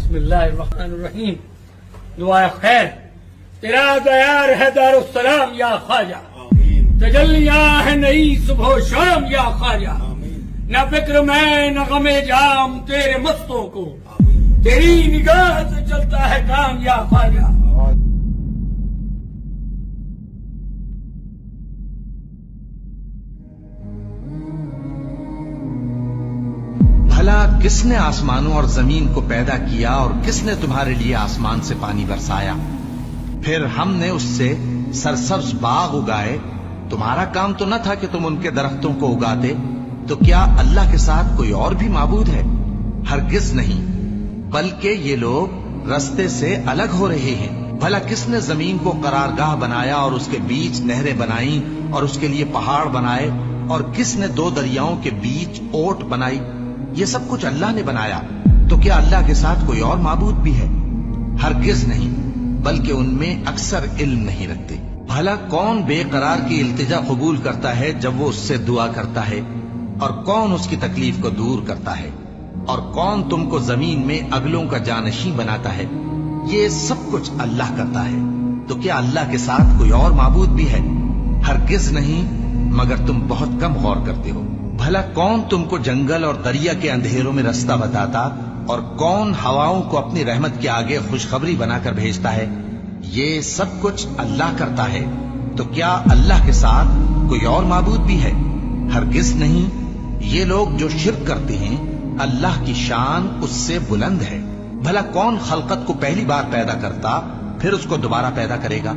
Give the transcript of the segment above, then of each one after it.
بسم اللہ الرحمن الرحیم. دعا خیر. تیرا دیار ہے دارالسلام یا خواجہ، تجلیاں ہے نئی صبح و شام یا خواجہ. نہ فکر میں نہ غم جام تیرے مستوں کو، تیری نگاہ سے چلتا ہے کام یا خواجہ. بھلا کس نے آسمانوں اور زمین کو پیدا کیا اور کس نے تمہارے لیے آسمان سے پانی برسایا؟ پھر ہم نے اس سے سرسبز باغ اگائے. تمہارا کام تو نہ تھا کہ تم ان کے درختوں کو اگاتے. تو کیا اللہ کے ساتھ کوئی اور بھی معبود ہے؟ ہرگز نہیں، بلکہ یہ لوگ رستے سے الگ ہو رہے ہیں. بھلا کس نے زمین کو قرارگاہ بنایا اور اس کے بیچ نہریں بنائیں اور اس کے لیے پہاڑ بنائے، اور کس نے دو دریاؤں کے بیچ اوٹ بنائی؟ یہ سب کچھ اللہ نے بنایا. تو کیا اللہ کے ساتھ کوئی اور معبود بھی ہے؟ ہرگز نہیں، بلکہ ان میں اکثر علم نہیں رکھتے. بھلا کون بے قرار کی التجا قبول کرتا ہے جب وہ اس سے دعا کرتا ہے؟ اور کون اس کی تکلیف کو دور کرتا ہے؟ اور کون تم کو زمین میں اگلوں کا جانشین بناتا ہے؟ یہ سب کچھ اللہ کرتا ہے. تو کیا اللہ کے ساتھ کوئی اور معبود بھی ہے؟ ہرگز نہیں، مگر تم بہت کم غور کرتے ہو. بھلا کون تم کو جنگل اور دریا کے اندھیروں میں رستہ بتاتا، اور کون ہواؤں کو اپنی رحمت کے آگے خوشخبری بنا کر بھیجتا ہے؟ یہ سب کچھ اللہ کرتا ہے. تو کیا اللہ کے ساتھ کوئی اور معبود بھی ہے؟ ہرگز نہیں. یہ لوگ جو شرک کرتے ہیں، اللہ کی شان اس سے بلند ہے. بھلا کون خلقت کو پہلی بار پیدا کرتا پھر اس کو دوبارہ پیدا کرے گا؟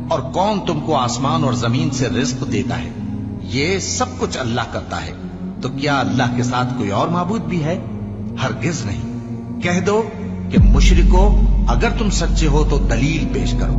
اور کون تم کو آسمان اور زمین سے رزق دیتا ہے؟ یہ سب کچھ اللہ کرتا ہے. تو کیا اللہ کے ساتھ کوئی اور معبود بھی ہے؟ ہرگز نہیں. کہہ دو کہ مشرکو، اگر تم سچے ہو تو دلیل پیش کرو.